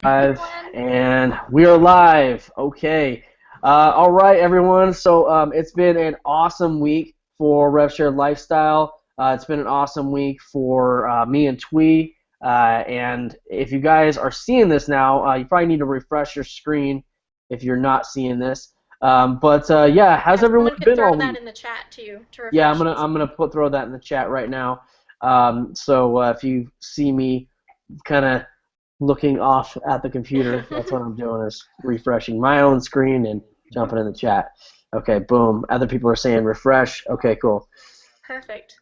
Live, and we are live. Okay. All right, everyone. So it's been an awesome week for RevShare Lifestyle. It's been an awesome week for me and Twee. And if you guys are seeing this now, you probably need to refresh your screen if you're not seeing this. Yeah, how's everyone Someone could been throw all that week? in the chat too to Yeah, refresh. I'm gonna throw that in the chat right now. If you see me kind of looking off at the computer. That's what I'm doing, is refreshing my own screen and jumping in the chat. Okay, boom. Other people are saying refresh. Okay, cool. Perfect.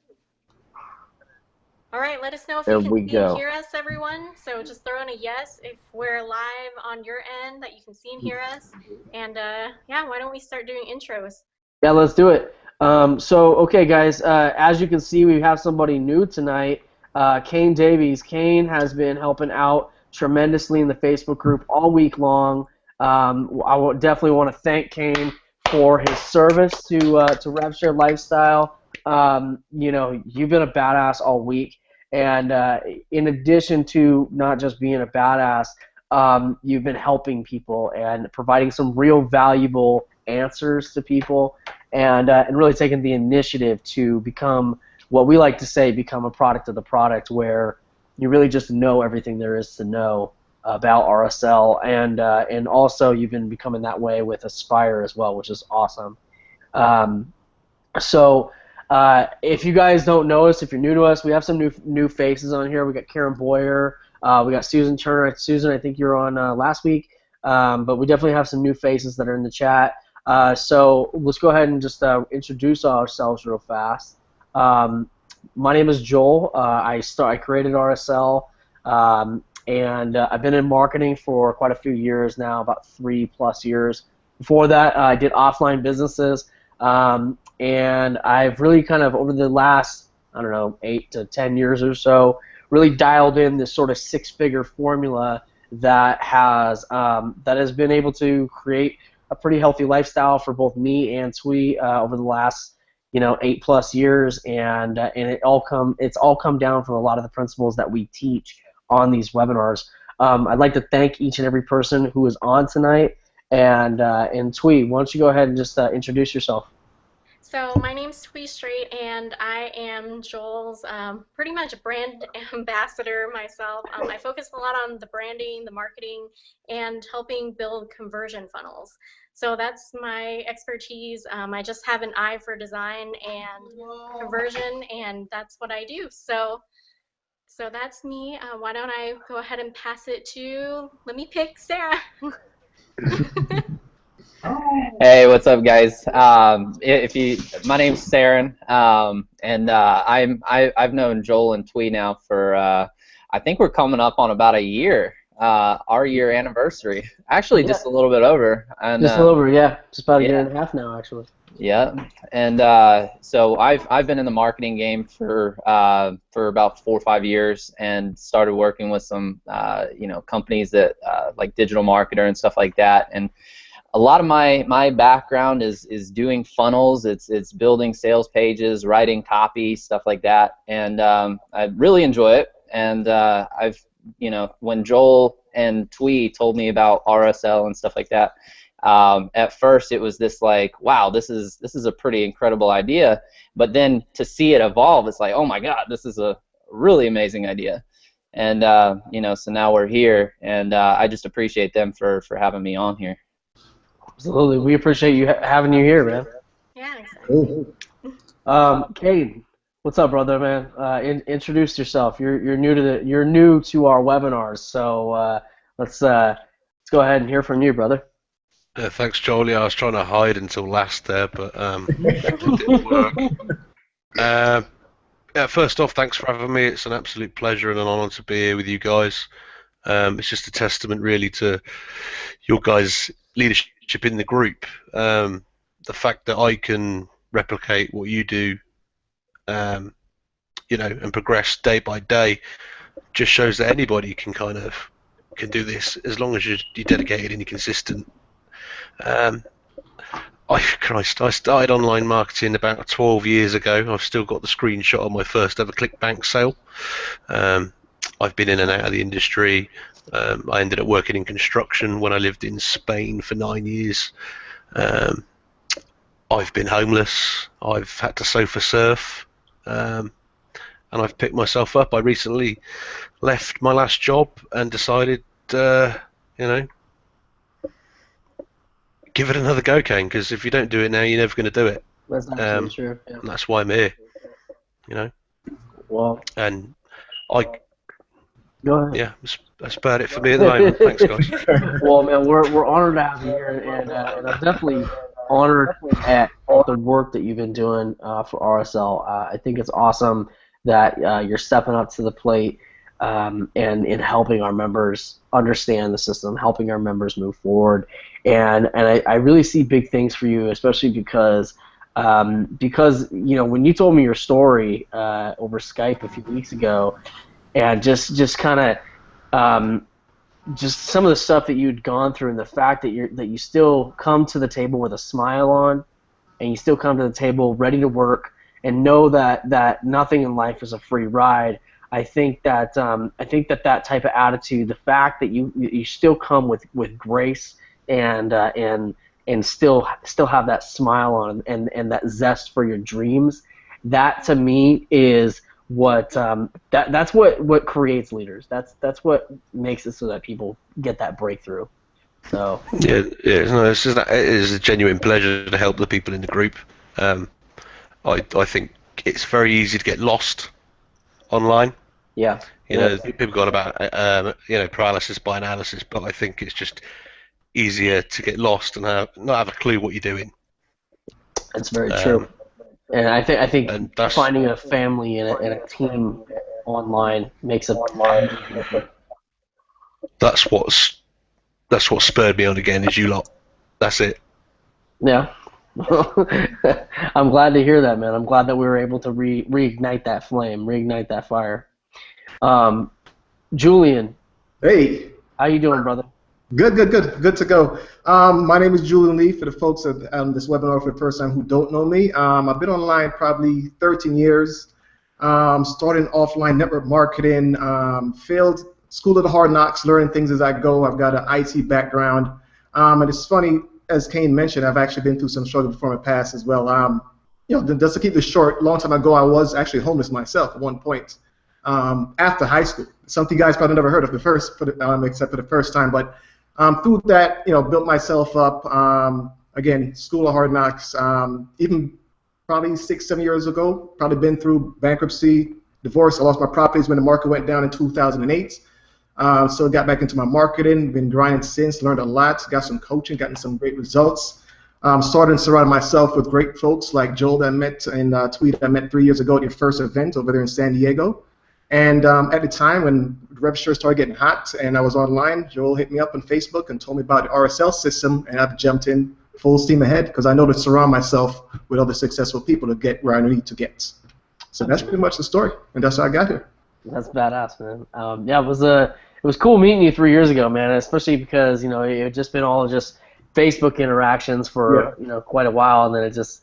All right, let us know if There you can we see and go. hear us, everyone. So just throw in a yes if we're live on your end, that you can see and hear us. And yeah, why don't we start doing intros? Yeah, let's do it. Okay, guys, as you can see, we have somebody new tonight, Kane Davies. Kane has been helping out tremendously in the Facebook group all week long. Definitely want to thank Kane for his service to RevShare Lifestyle. You've been a badass all week, and in addition to not just being a badass, you've been helping people and providing some real valuable answers to people, and really taking the initiative to become what we like to say, become a product of the product, where you really just know everything there is to know about RSL, and also you've been becoming that way with Aspire as well, which is awesome. Um, so if you guys don't know us, if you're new to us, we have some new faces on here. We got Karen Boyer, we got Susan Turner. Susan, I think you were on last week, but we definitely have some new faces that are in the chat. So let's go ahead and just introduce ourselves real fast. My name is Joel. I created RSL, and I've been in marketing for quite a few years now, about 3+ years. Before that, I did offline businesses. And I've really kind of, over the last, I don't know, 8 to 10 years or so, really dialed in this sort of six-figure formula that has been able to create a pretty healthy lifestyle for both me and Twee over the last 8+ years, and it's all come down from a lot of the principles that we teach on these webinars. I'd like to thank each and every person who is on tonight, and Twee, why don't you go ahead and just introduce yourself? So my name's Twee Straight, and I am Joel's pretty much brand ambassador myself. I focus a lot on the branding, the marketing, and helping build conversion funnels. So that's my expertise. I just have an eye for design and conversion, and that's what I do. So that's me. Why don't I go ahead and pass it to, let me pick Sarah. Hey, what's up, guys? My name's Saren, and I've known Joel and Twee now for I think we're coming up on about a year, our year anniversary. Actually, Yeah. just a little bit over. And Just a little over, yeah. Just about a year yeah, and a half now, actually. yeah. And so I've been in the marketing game for about 4 or 5 years, and started working with some companies that like Digital Marketer and stuff like that. And a lot of my background is doing funnels. It's building sales pages, writing copy, stuff like that, and I really enjoy it. And when Joel and Twee told me about RSL and stuff like that, at first it was this like, wow, this is a pretty incredible idea. But then to see it evolve, it's like, oh my God, this is a really amazing idea. And so now we're here, and I just appreciate them for having me on here. Absolutely. We appreciate you having you here, man. Yeah, exactly. Cade, what's up, brother, man? Introduce yourself. You're new to our webinars, so let's go ahead and hear from you, brother. Thanks, Jolie. I was trying to hide until last there, but it didn't work. Yeah, first off, thanks for having me. It's an absolute pleasure and an honour to be here with you guys. It's just a testament, really, to your guys' leadership in the group. The fact that I can replicate what you do, and progress day by day, just shows that anybody can can do this as long as you're dedicated and you're consistent. I started online marketing about 12 years ago. I've still got the screenshot of my first ever ClickBank sale. I've been in and out of the industry. I ended up working in construction when I lived in Spain for 9 years. I've been homeless. I've had to sofa surf, and I've picked myself up. I recently left my last job and decided, you know, give it another go, Kane. Because if you don't do it now, you're never going to do it. That's absolutely true. Yeah. And that's why I'm here. You know. Well, And I. Go ahead. Yeah, that's about it for me at the moment. Thanks, guys. Well, man, we're honored to have you here, and I'm definitely honored at all the work that you've been doing for RSL. I think it's awesome that you're stepping up to the plate and in helping our members understand the system, helping our members move forward, and I really see big things for you, especially because you know, when you told me your story over Skype a few weeks ago, and just kind of just some of the stuff that you'd gone through, and the fact that you still come to the table with a smile on, and you still come to the table ready to work, and know that nothing in life is a free ride. I think that that type of attitude, the fact that you still come with grace and still have that smile on, and that zest for your dreams, that to me is what that's what creates leaders. That's what makes it so that people get that breakthrough. So yeah, no, it is a genuine pleasure to help the people in the group. I think it's very easy to get lost online. Yeah, you know, people got about paralysis by analysis, but I think it's just easier to get lost and not have a clue what you're doing. That's very true. And I think finding a family and a team online makes a that's what spurred me on again, is you lot. That's it. Yeah. I'm glad to hear that, man. I'm glad that we were able to reignite that flame, reignite that fire. Julian. Hey. How you doing, brother? Good to go. My name is Julian Lee, for the folks on this webinar for the first time who don't know me. I've been online probably 13 years, starting offline network marketing, failed school of the hard knocks, learning things as I go. I've got an IT background. And it's funny, as Kane mentioned, I've actually been through some struggle before in my past as well. Just to keep this short, a long time ago, I was actually homeless myself at one point after high school. Something you guys probably never heard of except for the first time. But through that, built myself up. Again, school of hard knocks. Even probably 6-7 years ago, probably been through bankruptcy, divorce. I lost my properties when the market went down in 2008. So got back into my marketing. Been grinding since. Learned a lot. Got some coaching. Gotten some great results. Started surrounding myself with great folks like Joel that I met and Tweet I met 3 years ago at your first event over there in San Diego. And at the time when Rev started getting hot and I was online, Joel hit me up on Facebook and told me about the RSL system, and I've jumped in full steam ahead because I know to surround myself with other successful people to get where I need to get. So that's pretty much the story, and that's how I got here. That's badass, man. Yeah, it was cool meeting you 3 years ago, man. Especially because it had just been all just Facebook interactions for quite a while, and then it just.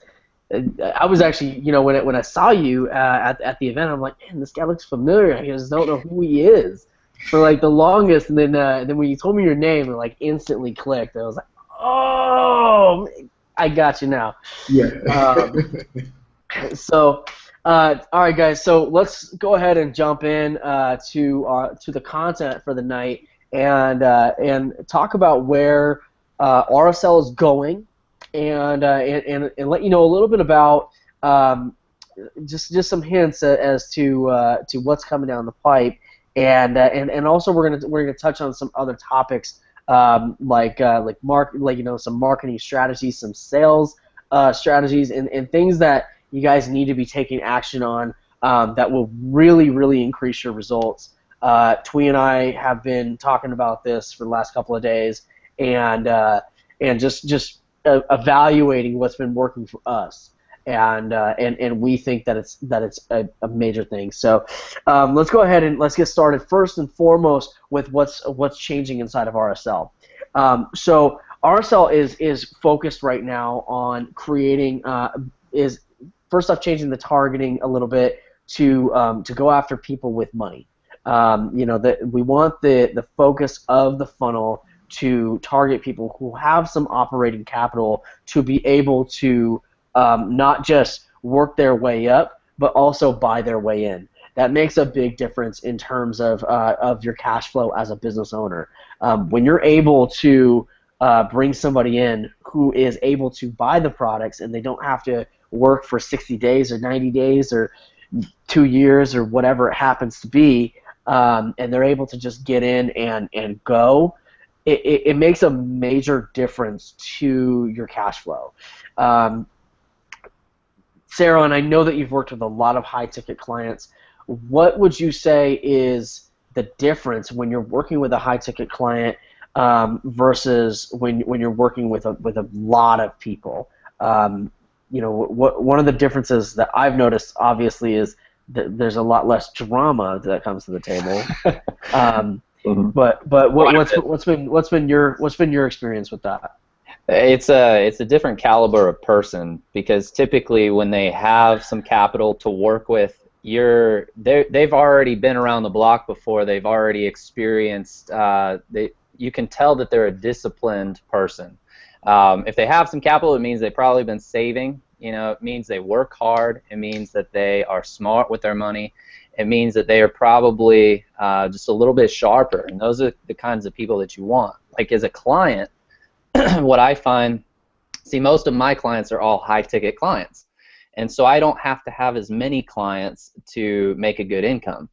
I was actually, when I saw you at the event, I'm like, man, this guy looks familiar. I just don't know who he is for like the longest, and then when you told me your name, it like instantly clicked. I was like, oh, I got you now. Yeah. So, all right, guys. So let's go ahead and jump in to the content for the night and talk about where RSL is going. And let you know a little bit about just some hints as to what's coming down the pipe, and also we're gonna touch on some other topics some marketing strategies, some sales strategies, and things that you guys need to be taking action on that will really increase your results. Twee and I have been talking about this for the last couple of days, and just evaluating what's been working for us, and we think that it's a major thing. So let's go ahead and let's get started. First and foremost with what's changing inside of RSL. So RSL is focused right now on creating is first off changing the targeting a little bit to go after people with money. That we want the focus of the funnel to target people who have some operating capital to be able to not just work their way up, but also buy their way in. That makes a big difference in terms of your cash flow as a business owner. When you're able to bring somebody in who is able to buy the products and they don't have to work for 60 days or 90 days or 2 years or whatever it happens to be, and they're able to just get in and go, it makes a major difference to your cash flow. Sarah, and I know that you've worked with a lot of high-ticket clients. What would you say is the difference when you're working with a high-ticket client versus when you're working with a lot of people? One of the differences that I've noticed, obviously, is that there's a lot less drama that comes to the table. But what's been your experience with that? It's a different caliber of person, because typically when they have some capital to work with, they've already been around the block before. They've already experienced. You can tell that they're a disciplined person. If they have some capital, it means they've probably been saving. It means they work hard. It means that they are smart with their money. It means that they are probably just a little bit sharper. And those are the kinds of people that you want. Like, as a client, what I find, most of my clients are all high-ticket clients. And so I don't have to have as many clients to make a good income.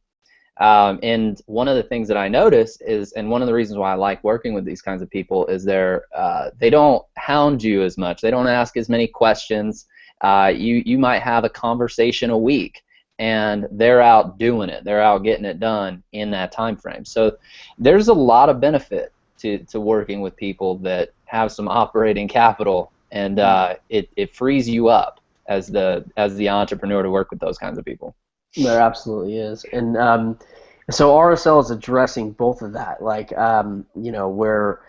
And one of the things that I notice is, and one of the reasons why I like working with these kinds of people, is they don't hound you as much. They don't ask as many questions. You might have a conversation a week, and they're out doing it. They're out getting it done in that time frame. So there's a lot of benefit to working with people that have some operating capital, and it frees you up as the entrepreneur to work with those kinds of people. There absolutely is. And so RSL is addressing both of that, where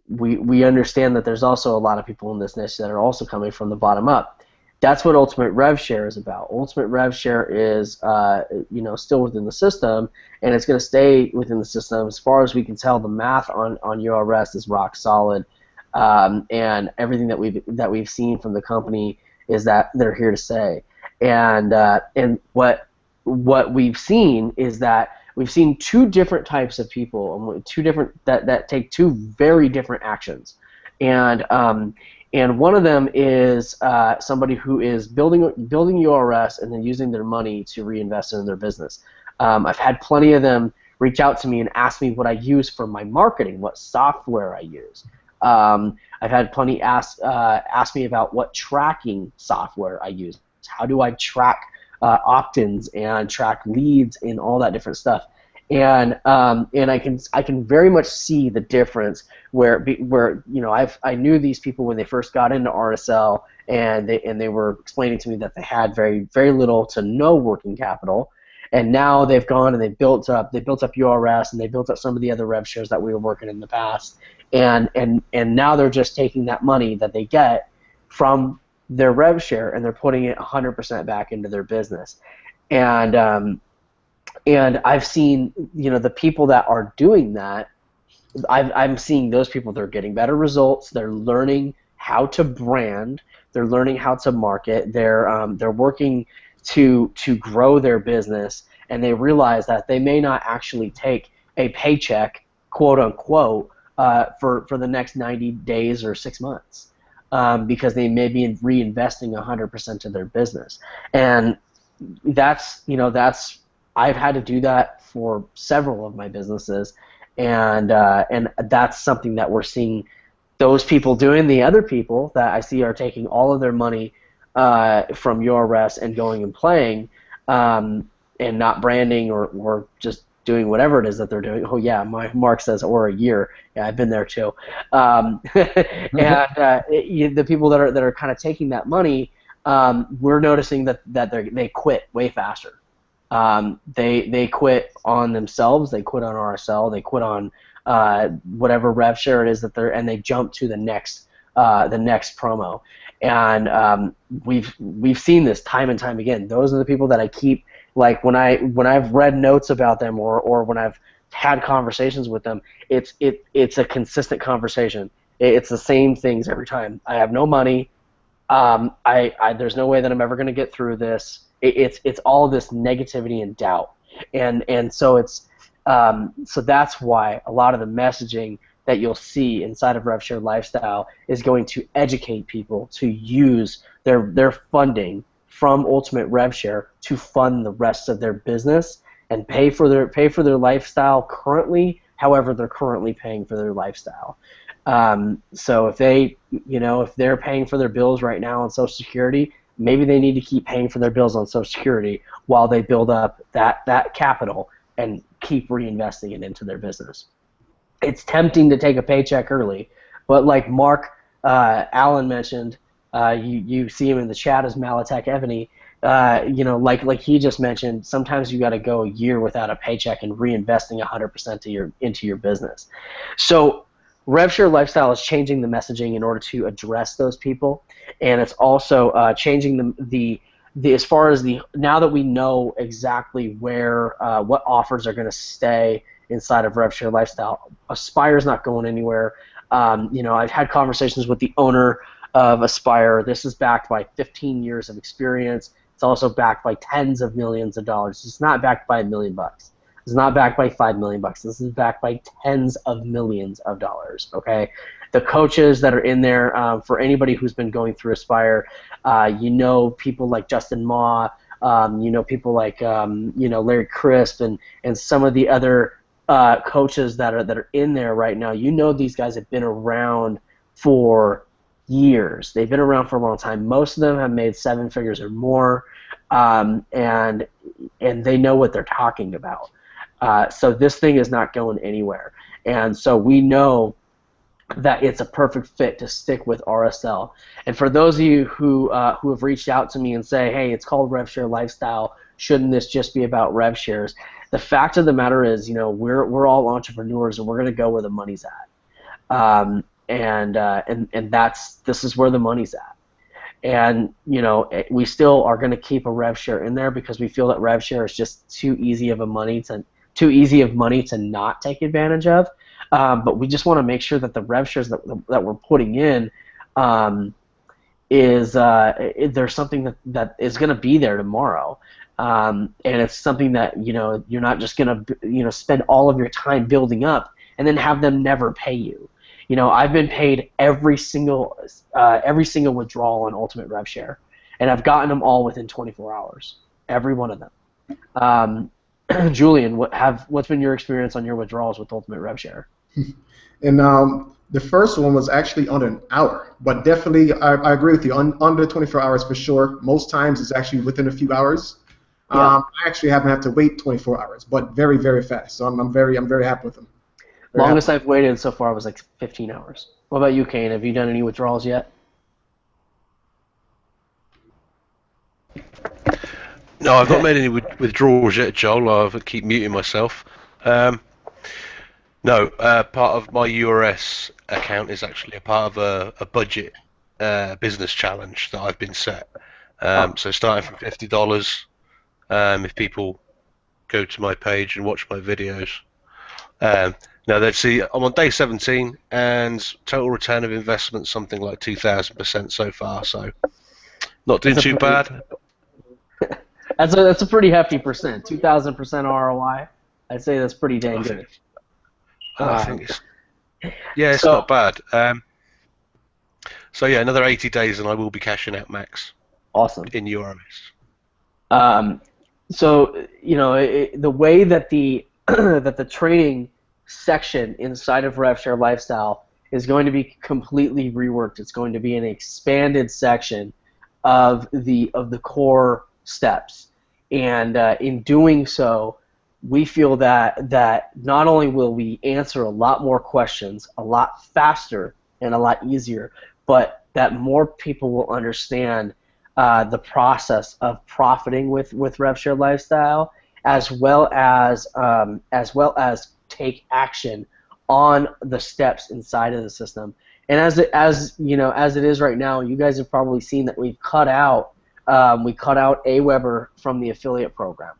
we understand that there's also a lot of people in this niche that are also coming from the bottom up. That's what Ultimate Rev Share is about. Ultimate Rev Share is still within the system, and it's going to stay within the system. As far as we can tell, the math on URS is rock solid, and everything that we've seen from the company is that they're here to stay. And what we've seen is that we've seen two different types of people, that take two very different actions, and one of them is somebody who is building URS and then using their money to reinvest in their business. I've had plenty of them reach out to me and ask me what I use for my marketing, what software I use. I've had plenty ask me about what tracking software I use. How do I track opt-ins and track leads and all that different stuff? And I can very much see the difference where I knew these people when they first got into RSL, and they were explaining to me that they had very very little to no working capital, and now they've gone and they built up URS, and they built up some of the other rev shares that we were working in the past, and now they're just taking that money that they get from their rev share and they're putting it 100% back into their business. And I've seen, the people that are doing that, I'm seeing those people, they're getting better results. They're learning how to brand. They're learning how to market. They're working to grow their business, and they realize that they may not actually take a paycheck, quote unquote, for the next 90 days or 6 months, because they may be reinvesting 100% of their business. And that's I've had to do that for several of my businesses, and that's something that we're seeing those people doing. The other people that I see are taking all of their money from URS and going and playing, and not branding or just doing whatever it is that they're doing. Oh yeah, my Mark says or a year. Yeah, I've been there too. And the people that are kind of taking that money, we're noticing that they quit way faster. They quit on themselves. They quit on RSL. They quit on whatever rev share it is and they jump to the next promo. And we've seen this time and time again. Those are the people that I keep Like when I've read notes about them or when I've had conversations with them, it's a consistent conversation. It's the same things every time. I have no money. There's no way that I'm ever going to get through this. It's all this negativity and doubt, and so so that's why a lot of the messaging that you'll see inside of RevShare Lifestyle is going to educate people to use their funding from Ultimate RevShare to fund the rest of their business and pay for their lifestyle currently, however they're currently paying for their lifestyle. So if they're paying for their bills right now on Social Security, maybe they need to keep paying for their bills on Social Security while they build up that capital and keep reinvesting it into their business. It's tempting to take a paycheck early, but like Mark Allen mentioned, you see him in the chat as Malatek Ebony. Like he just mentioned, sometimes you got to go a year without a paycheck and reinvesting 100% into your business. So RevShare Lifestyle is changing the messaging in order to address those people, and it's also changing the as far as now that we know exactly where what offers are going to stay inside of RevShare Lifestyle. Aspire's not going anywhere. I've had conversations with the owner of Aspire. This is backed by 15 years of experience. It's also backed by tens of millions of dollars. It's not backed by $1 million. It's not backed by $5 million. This is backed by tens of millions of dollars. Okay, the coaches that are in there, for anybody who's been going through Aspire, people like Justin Ma, people like Larry Crisp and some of the other coaches that are in there right now. These guys have been around for years. They've been around for a long time. Most of them have made 7 figures or more, and they know what they're talking about. So this thing is not going anywhere, and so we know that it's a perfect fit to stick with RSL. And for those of you who have reached out to me and say, hey, it's called RevShare Lifestyle, shouldn't this just be about rev shares? The fact of the matter is, we're all entrepreneurs and we're going to go where the money's at, and this is where the money's at. And we still are going to keep a rev share in there because we feel that rev share is just too easy of money to not take advantage of. But we just want to make sure that the rev shares that we're putting in there's something that is going to be there tomorrow, and it's something that you're not just going to spend all of your time building up and then have them never pay you. I've been paid every single withdrawal on Ultimate Rev Share, and I've gotten them all within 24 hours, every one of them. Julian, what's been your experience on your withdrawals with Ultimate Rev Share? And the first one was actually under an hour, but definitely I agree with you. Under 24 hours for sure. Most times it's actually within a few hours. Yeah. I actually haven't had to wait 24 hours, but very, very fast. So I'm very happy with them. Longest I've waited so far was like 15 hours. What about you, Kane? Have you done any withdrawals yet? No, I've not made any withdrawals yet, Joel. I keep muting myself. No, part of my URS account is actually a part of a budget business challenge that I've been set. So starting from $50, if people go to my page and watch my videos. Now they'd see I'm on day 17 and total return of investment something like 2,000% so far. So not doing too bad. That's a pretty hefty percent. 2,000% ROI. I'd say that's pretty dang good. I think it's not bad. So yeah, another 80 days and I will be cashing out max. Awesome. In URS. So the way that the that the training section inside of RevShare Lifestyle is going to be completely reworked. It's going to be an expanded section of the core steps, and in doing so, we feel that not only will we answer a lot more questions a lot faster and a lot easier, but that more people will understand the process of profiting with RevShare Lifestyle, as well as take action on the steps inside of the system. And as it is right now, you guys have probably seen that we've cut out AWeber from the affiliate program.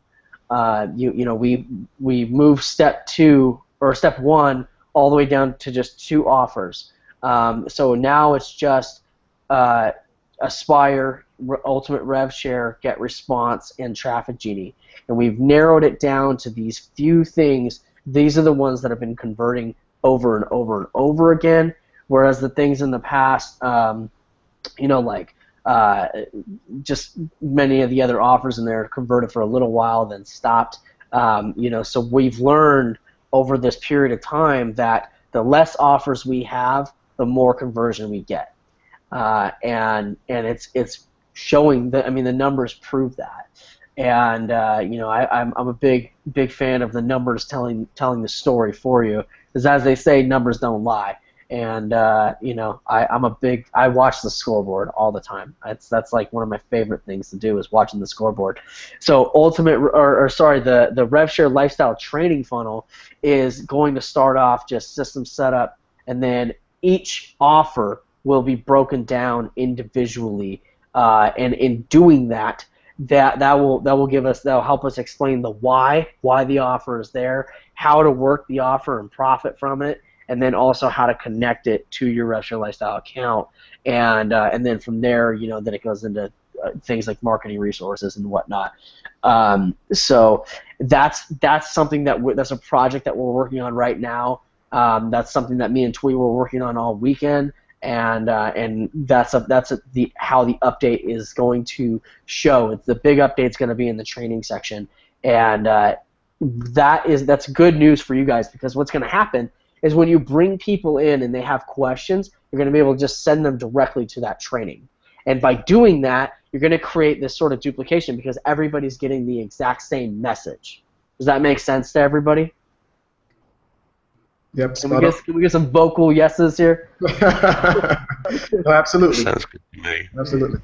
we move step 2 or step 1 all the way down to just 2 offers. So now it's just Aspire, Ultimate Rev Share, Get Response, and Traffic Genie. And we've narrowed it down to these few things. These are the ones that have been converting over and over and over again, whereas the things in the past, just many of the other offers in there converted for a little while, then stopped. So we've learned over this period of time that the less offers we have, the more conversion we get. And it's showing that, the numbers prove that, and I'm a big fan of the numbers telling the story for you, because as they say, numbers don't lie, and I watch the scoreboard all the time. That's like one of my favorite things to do, is watching the scoreboard. So the RevShare Lifestyle Training Funnel is going to start off just system setup, and then each offer will be broken down individually, and in doing that will help us explain the why the offer is there, how to work the offer and profit from it, and then also how to connect it to your RevShare Lifestyle account, and then from there, then it goes into things like marketing resources and whatnot. So that's something that's a project that we're working on right now. That's something that me and Twee were working on all weekend, and that's how the update is going to show. The big update's going to be in the training section, and that's good news for you guys, because what's going to happen is when you bring people in and they have questions, you're going to be able to just send them directly to that training. And by doing that, you're going to create this sort of duplication, because everybody's getting the exact same message. Does that make sense to everybody? Yep. Can we get some vocal yeses here? No, absolutely. Sounds good to me. Absolutely.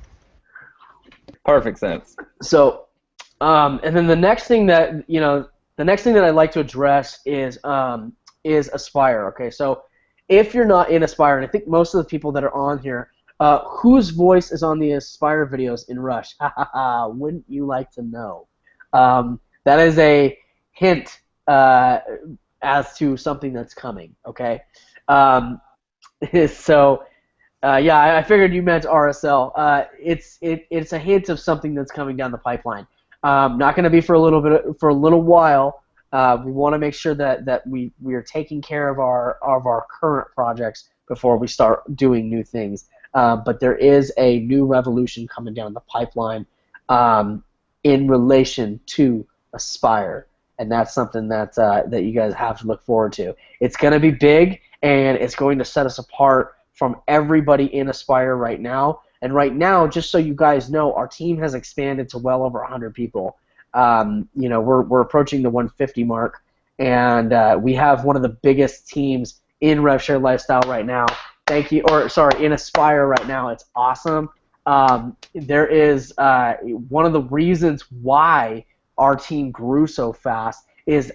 Perfect sense. So, and then the next thing that I'd like to address is Aspire. Okay, so if you're not in Aspire, and I think most of the people that are on here, whose voice is on the Aspire videos in Rush? Wouldn't you like to know? That is a hint as to something that's coming. Okay, so I figured you meant RSL. It's a hint of something that's coming down the pipeline. Not going to be for a little while. We want to make sure that we are taking care of our current projects before we start doing new things. But there is a new revolution coming down the pipeline in relation to Aspire, and that's something that you guys have to look forward to. It's going to be big, and it's going to set us apart from everybody in Aspire right now. And right now, just so you guys know, our team has expanded to well over 100 people. We're approaching the 150 mark, and we have one of the biggest teams in RevShare Lifestyle right now. In Aspire right now. It's awesome. There is one of the reasons why our team grew so fast is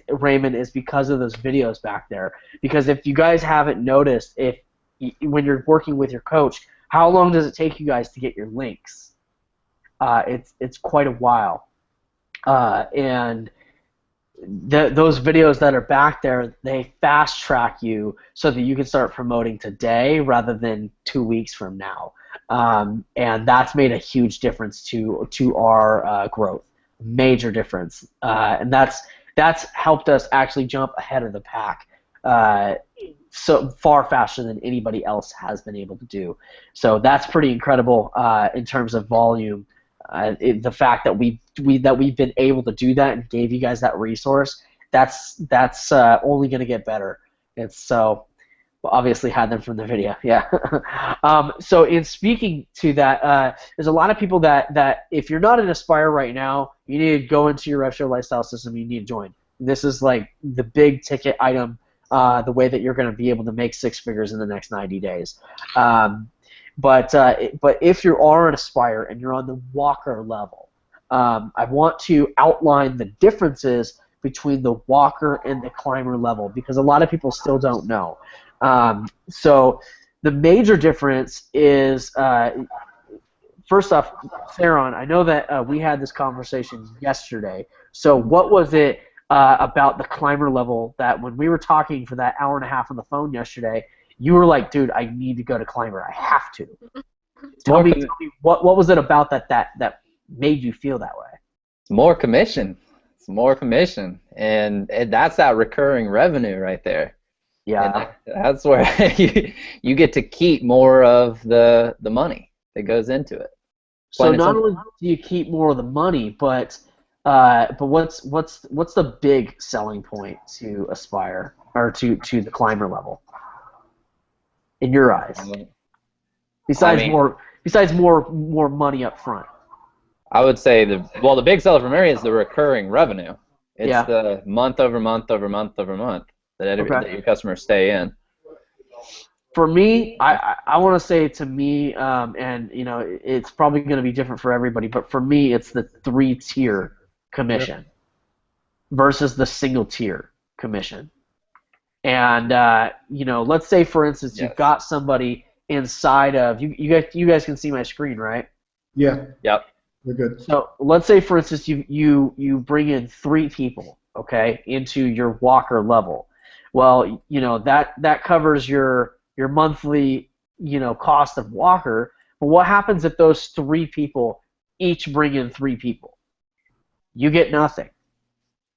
because of those videos back there. Because if you guys haven't noticed, when you're working with your coach, how long does it take you guys to get your links? It's quite a while. And those videos that are back there, they fast track you so that you can start promoting today rather than 2 weeks from now. And that's made a huge difference to our growth, major difference. And that's helped us actually jump ahead of the pack so far faster than anybody else has been able to do. So that's pretty incredible in terms of volume. The fact that we've been able to do that and gave you guys that resource, that's only going to get better. And so, obviously had them from the video, yeah. So in speaking to that, there's a lot of people that if you're not in Aspire right now, you need to go into your RevShare Lifestyle system. You need to join. This is like the big ticket item, the way that you're going to be able to make 6 figures in the next 90 days. But if you are an Aspire and you're on the Walker level, I want to outline the differences between the Walker and the Climber level, because a lot of people still don't know. So the major difference is first off, Theron, I know that we had this conversation yesterday. So what was it about the climber level that when we were talking for that hour and a half on the phone yesterday, you were like, dude, I need to go to climber. I have to. Tell me what was it about that made you feel that way? More commission. It's more commission, and that's that recurring revenue right there. Yeah, and that's where you get to keep more of the money that goes into it. So not only do you keep more of the money, but what's the big selling point to Aspire or to the climber level in your eyes? Besides more money up front. I would say the big seller for Mary is the recurring revenue. It's the month over month over month over month that your customers stay in. For me, I want to say to me, and it's probably going to be different for everybody, but for me, it's the 3-tier commission versus the single-tier commission. And let's say for instance you've got somebody inside of you guys can see my screen, right? Yeah. Yep. We're good. So let's say for instance you bring in 3 people, okay, into your walker level. Well, that covers your monthly, cost of walker. But what happens if those 3 people each bring in 3 people? You get nothing.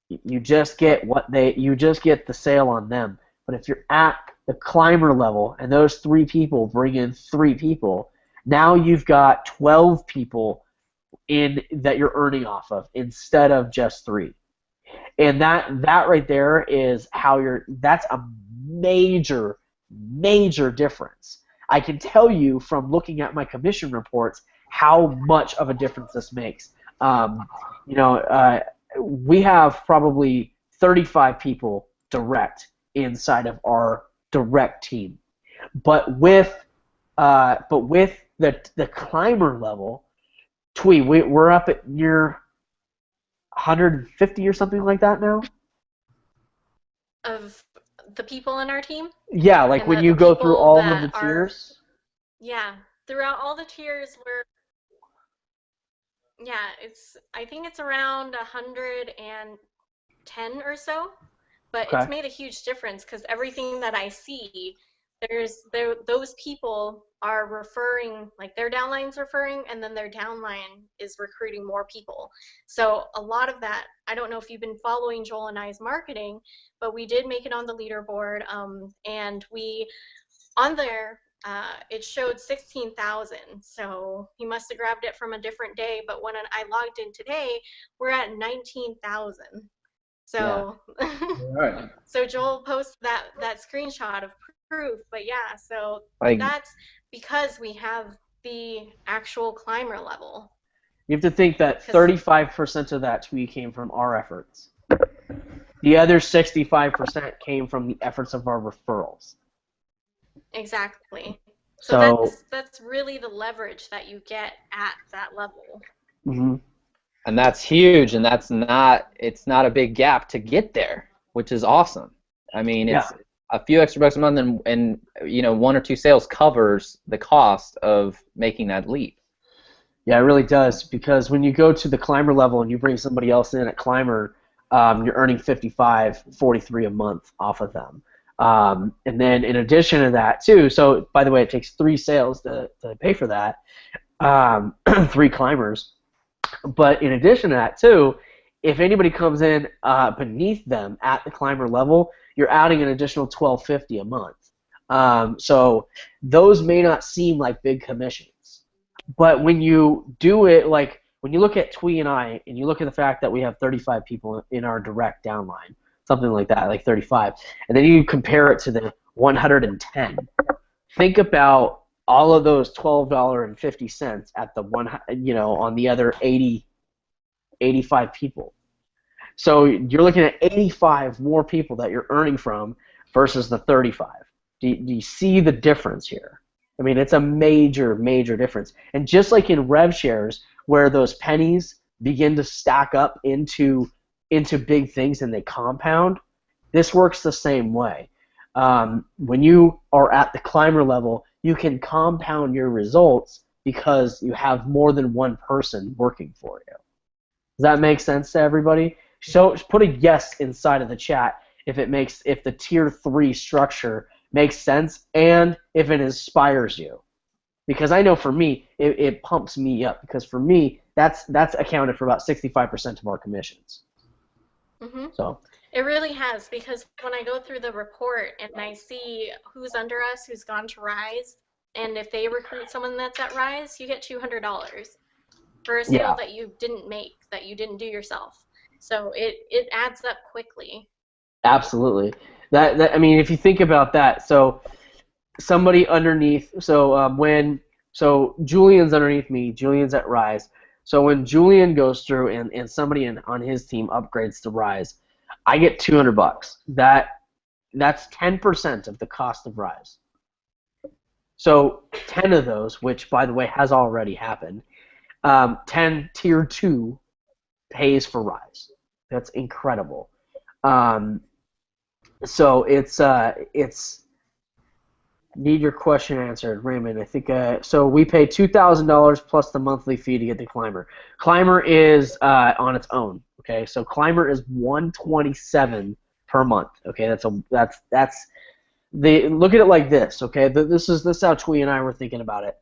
You just get the sale on them. But if you're at the climber level and those 3 people bring in 3 people, now you've got 12 people in that you're earning off of instead of just 3. And that right there is that's a major difference. I can tell you from looking at my commission reports how much of a difference this makes. We have probably 35 people direct inside of our direct team, but with the climber level, we're up at near 150 or something like that now. Of the people in our team? Yeah, like when you go through all of the tiers? Yeah, throughout all the tiers I think it's around 110 or so, but it's made a huge difference because everything that I see, those people are referring, like their downline's referring, and then their downline is recruiting more people. So a lot of that, I don't know if you've been following Joel and I's marketing, but we did make it on the leaderboard, and on there, it showed 16,000. So he must have grabbed it from a different day, but when I logged in today, we're at 19,000. So, Right. So Joel posted that screenshot of proof, but so that's because we have the actual climber level. You have to think that 35% of that tweet came from our efforts. The other 65% came from the efforts of our referrals. Exactly. So that's really the leverage that you get at that level. Mm-hmm. And that's huge, and it's not a big gap to get there, which is awesome. I mean, it's a few extra bucks a month, and 1 or 2 sales covers the cost of making that leap. Yeah, it really does, because when you go to the climber level and you bring somebody else in at climber, you're earning $55, $43 a month off of them. And then in addition to that too, so by the way, it takes 3 sales to pay for that, 3 climbers. But in addition to that too, if anybody comes in beneath them at the climber level, you're adding an additional $12.50 a month. So those may not seem like big commissions, but when you do it, like when you look at Twee and I, and you look at the fact that we have 35 people in our direct downline, something like that, like 35, and then you compare it to the 110. Think about all of those $12.50 at the on the other 85 people. So you're looking at 85 more people that you're earning from versus the 35. Do you see the difference here? I mean, it's a major difference. And just like in rev shares, where those pennies begin to stack up into big things and they compound, this works the same way. When you are at the climber level, you can compound your results because you have more than one person working for you. Does that make sense to everybody? So put a yes inside of the chat if the tier 3 structure makes sense and if it inspires you. Because I know for me, it pumps me up. Because for me, that's accounted for about 65% of our commissions. Mm-hmm. So it really has, because when I go through the report and I see who's under us, who's gone to Rise, and if they recruit someone that's at Rise, you get $200 for a sale that you didn't make, that you didn't do yourself. So it adds up quickly. Absolutely. That I mean, if you think about that, so somebody underneath, so Julian's underneath me, Julian's at Rise. So when Julian goes through and somebody on his team upgrades to Rise, I get $200. That's 10% of the cost of Rise. So 10 of those, which by the way has already happened, 10 tier 2 pays for Rise. That's incredible. So it's need your question answered, Raymond. I think so. We pay $2,000 plus the monthly fee to get the Climber. Climber is on its own. Okay, so Climber is $127 per month. Okay, that's look at it like this. Okay, this is how Twee and I were thinking about it.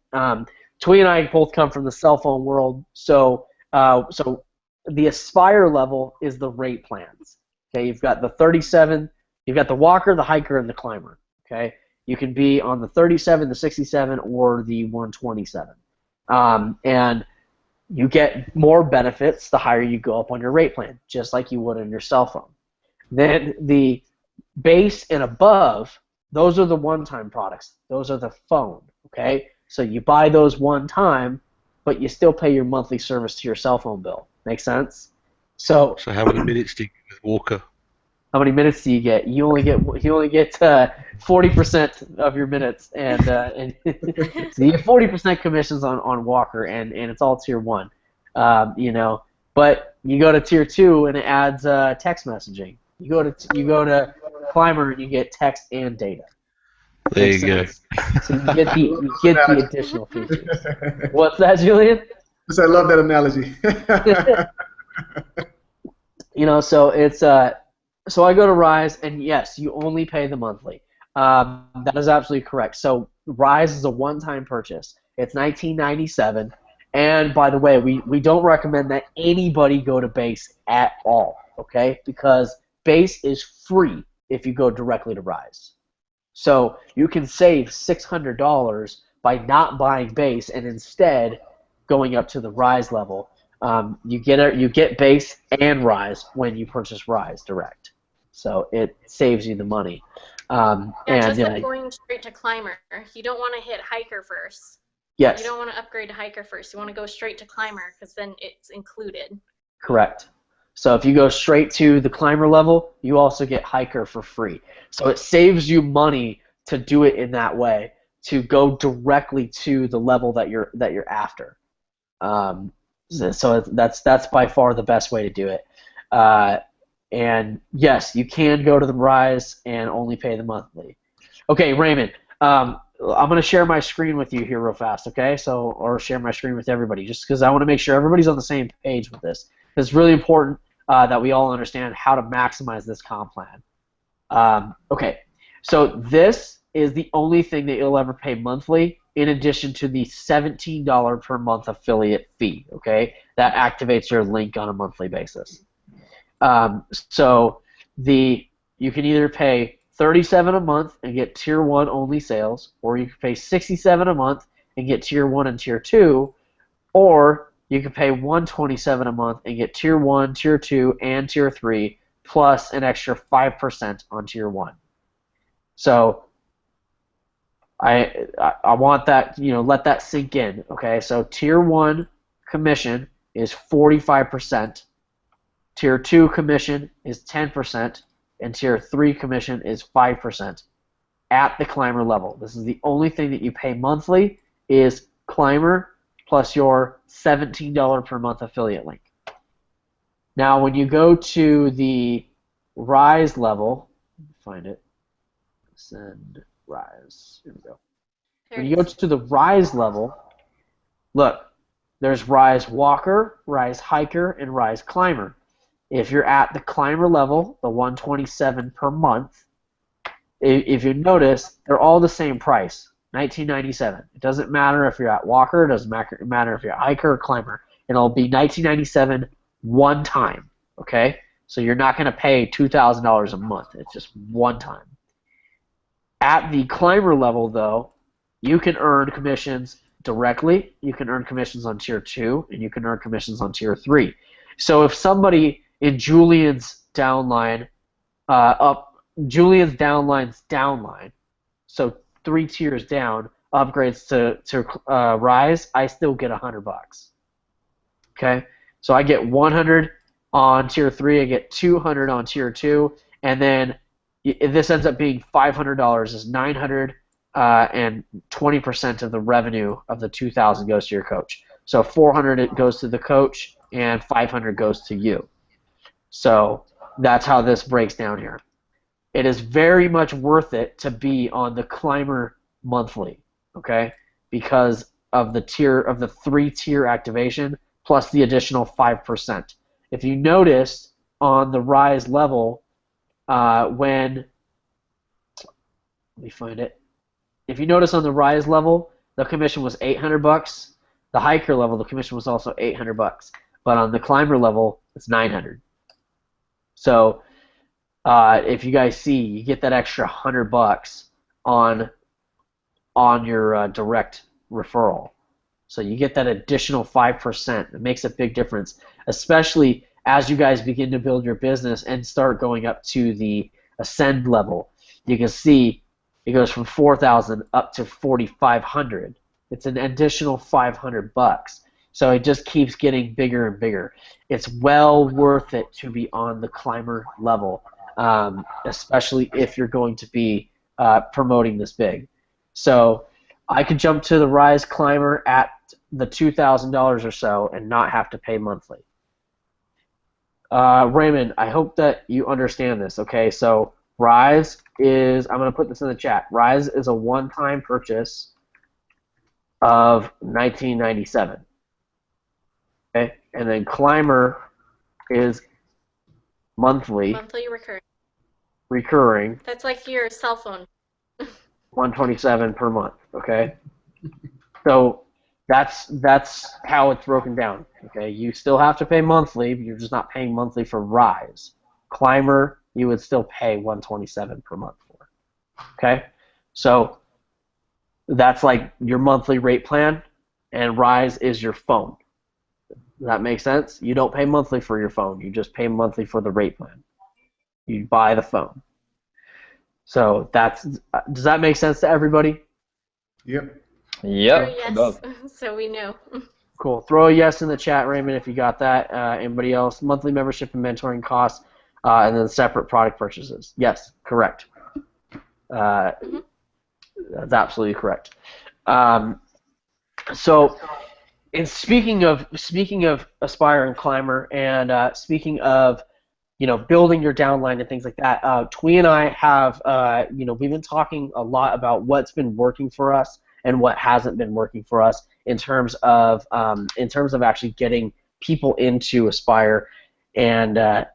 Twee and I both come from the cell phone world, so the Aspire level is the rate plans. Okay, you've got the 37, you've got the Walker, the Hiker, and the Climber. Okay. You can be on the 37, the 67, or the 127. And you get more benefits the higher you go up on your rate plan, just like you would on your cell phone. Then the base and above, those are the one-time products. Those are the phone, okay? So you buy those one time, but you still pay your monthly service to your cell phone bill. Make sense? So how many minutes do you get with Walker? How many minutes do you get? You only get 40% of your minutes, and so you get 40% commissions on Walker, and it's all tier 1, But you go to tier 2 and it adds text messaging. You go to Climber and you get text and data. There you go. So you get the additional features. What's that, Julian? I love that analogy. So it's So I go to Rise, and yes, you only pay the monthly. That is absolutely correct. So Rise is a one-time purchase. It's $19.97, and by the way, we don't recommend that anybody go to Base at all, okay? Because Base is free if you go directly to Rise. So you can save $600 by not buying Base and instead going up to the Rise level. You get Base and Rise when you purchase Rise direct. So it saves you the money. Just like going straight to Climber. You don't want to hit Hiker first. Yes. You don't want to upgrade to Hiker first. You want to go straight to Climber because then it's included. Correct. So if you go straight to the Climber level, you also get Hiker for free. So it saves you money to do it in that way, to go directly to the level that you're after. So that's by far the best way to do it. And yes, you can go to the Rise and only pay the monthly. Okay, Raymond, I'm going to share my screen with you here real fast, okay? Or share my screen with everybody, just because I want to make sure everybody's on the same page with this. It's really important that we all understand how to maximize this comp plan. Okay, so this is the only thing that you'll ever pay monthly, in addition to the $17 per month affiliate fee, okay? That activates your link on a monthly basis. So you can either pay $37 a month and get tier 1 only sales, or you can pay $67 a month and get tier 1 and tier 2, or you can pay $127 a month and get tier 1, tier 2, and tier 3, plus an extra 5% on tier 1. So I want that, let that sink in, okay? So tier 1 commission is 45%. Tier 2 commission is 10%, and Tier 3 commission is 5% at the Climber level. This is the only thing that you pay monthly is Climber plus your $17 per month affiliate link. Now, when you go to the Rise level, find it, send Rise, here we go. When you go to the Rise level, Look, there's Rise Walker, Rise Hiker, and Rise Climber. If you're at the Climber level, the 127 per month, if you notice, they're all the same price, $19.97. It doesn't matter if you're at Walker, it doesn't matter if you're a Hiker or Climber. It'll be $19.97 one time, okay? So you're not going to pay $2,000 a month. It's just one time. At the Climber level, though, you can earn commissions directly. You can earn commissions on Tier 2, and you can earn commissions on Tier 3. So if somebody in Julian's downline's downline, so 3 tiers down, upgrades to Rise, I still get $100. Okay, so I get 100 on Tier 3, I get 200 on Tier 2, and then this ends up being $500 is 900, and 20% of the revenue of the 2,000 goes to your coach. So 400 it goes to the coach, and 500 goes to you. So that's how this breaks down here. It is very much worth it to be on the Climber monthly, okay? Because of the 3-tier activation plus the additional 5%. If you noticed on the Rise level, let me find it. If you notice on the Rise level, the commission was $800. The Hiker level, the commission was also $800. But on the Climber level, it's $900. So if you guys see, you get that extra $100 on your direct referral. So you get that additional 5%. It makes a big difference, especially as you guys begin to build your business and start going up to the Ascend level. You can see it goes from 4,000 up to 4,500. It's an additional $500. So it just keeps getting bigger and bigger. It's well worth it to be on the Climber level, especially if you're going to be promoting this big. So I could jump to the Rise Climber at the $2,000 or so and not have to pay monthly. Raymond, I hope that you understand this, okay? So Rise is, I'm going to put this in the chat, Rise is a one-time purchase of $19.97. Okay? And then Climber is monthly. Monthly recurring. Recurring. That's like your cell phone. $127 per month, okay? So that's how it's broken down, okay? You still have to pay monthly, but you're just not paying monthly for Rise. Climber, you would still pay $127 per month for, okay? So that's like your monthly rate plan, and Rise is your phone. Does that make sense? You don't pay monthly for your phone. You just pay monthly for the rate plan. You buy the phone. So does that make sense to everybody? Yep. Yep. Yes, so we know. Cool. Throw a yes in the chat, Raymond, if you got that. Anybody else? Monthly membership and mentoring costs, and then separate product purchases. Yes, correct. That's absolutely correct. So, and speaking of Aspire and Climber, and speaking of building your downline and things like that, Twee and I have we've been talking a lot about what's been working for us and what hasn't been working for us in terms of actually getting people into Aspire, and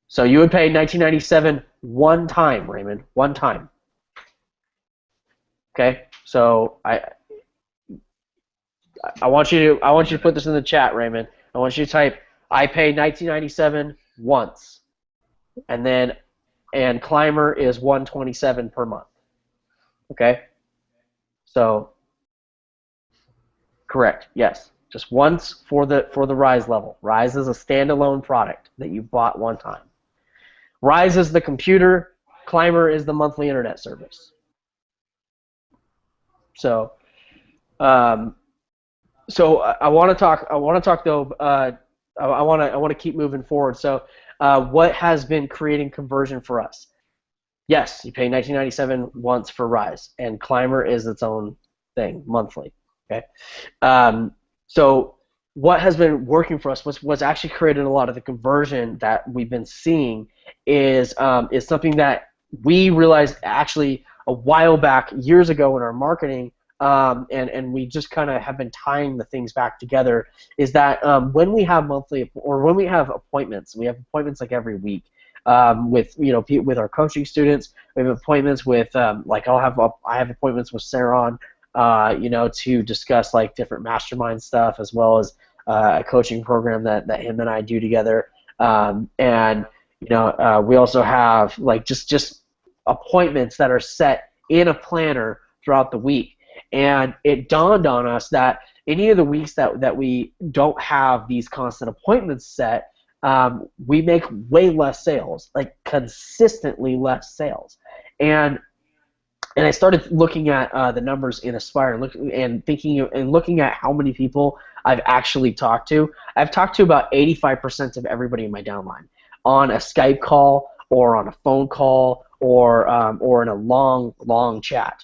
so you would pay $19.97 one time, Raymond, one time. Okay, so I want you to put this in the chat, Raymond. I want you to type, I pay $19.97 once, and Climber is $127 per month. Okay, so correct, yes, just once for the Rise level. Rise is a standalone product that you bought one time. Rise is the computer. Climber is the monthly internet service. So, so I want to talk though. I want to keep moving forward. So, what has been creating conversion for us? Yes, you pay $19.97 once for Rise, and Climber is its own thing monthly. Okay. So, what has been working for us? What's actually created a lot of the conversion that we've been seeing is something that we realized actually a while back, years ago in our marketing, and we just kind of have been tying the things back together, is that when we have monthly or when we have appointments, we have appointments like every week with with our coaching students. We have appointments with like I have appointments with Saron, to discuss like different mastermind stuff as well as a coaching program that him and I do together. And we also have like just appointments that are set in a planner throughout the week. And it dawned on us that any of the weeks that we don't have these constant appointments set, we make way less sales, like consistently less sales. And I started looking at the numbers in Aspire and looking at how many people I've actually talked to. I've talked to about 85% of everybody in my downline on a Skype call or on a phone call or in a long chat.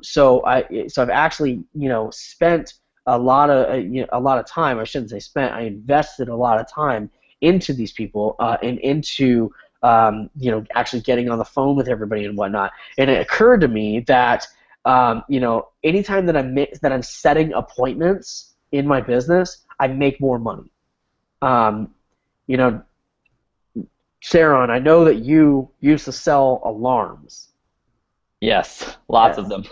So I've actually spent a lot of time. I shouldn't say spent. I invested a lot of time into these people and into actually getting on the phone with everybody and whatnot. And it occurred to me that anytime that I'm setting appointments in my business, I make more money. Sharon, I know that you used to sell alarms. Yes, lots of them.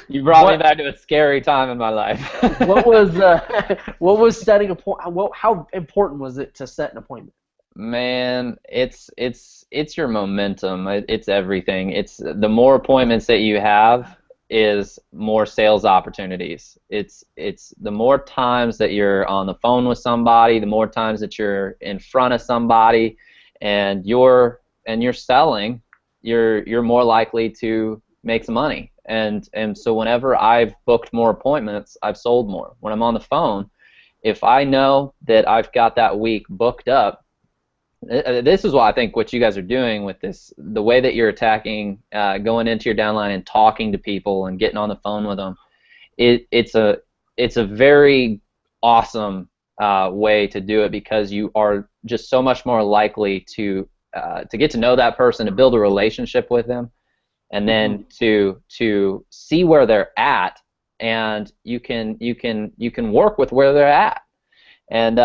You brought me back to a scary time in my life. What was setting how important was it to set an appointment? Man, it's your momentum. It's everything. It's the more appointments that you have is more sales opportunities. It's the more times that you're on the phone with somebody, the more times that you're in front of somebody and you're selling, you're more likely to make some money. And so whenever I've booked more appointments, I've sold more. When I'm on the phone, if I know that I've got that week booked up, this is what I think what you guys are doing with this, the way that you're attacking, going into your downline and talking to people and getting on the phone with them. It's a very awesome way to do it, because you are just so much more likely to get to know that person, to build a relationship with them, and then to see where they're at, and you can work with where they're at. And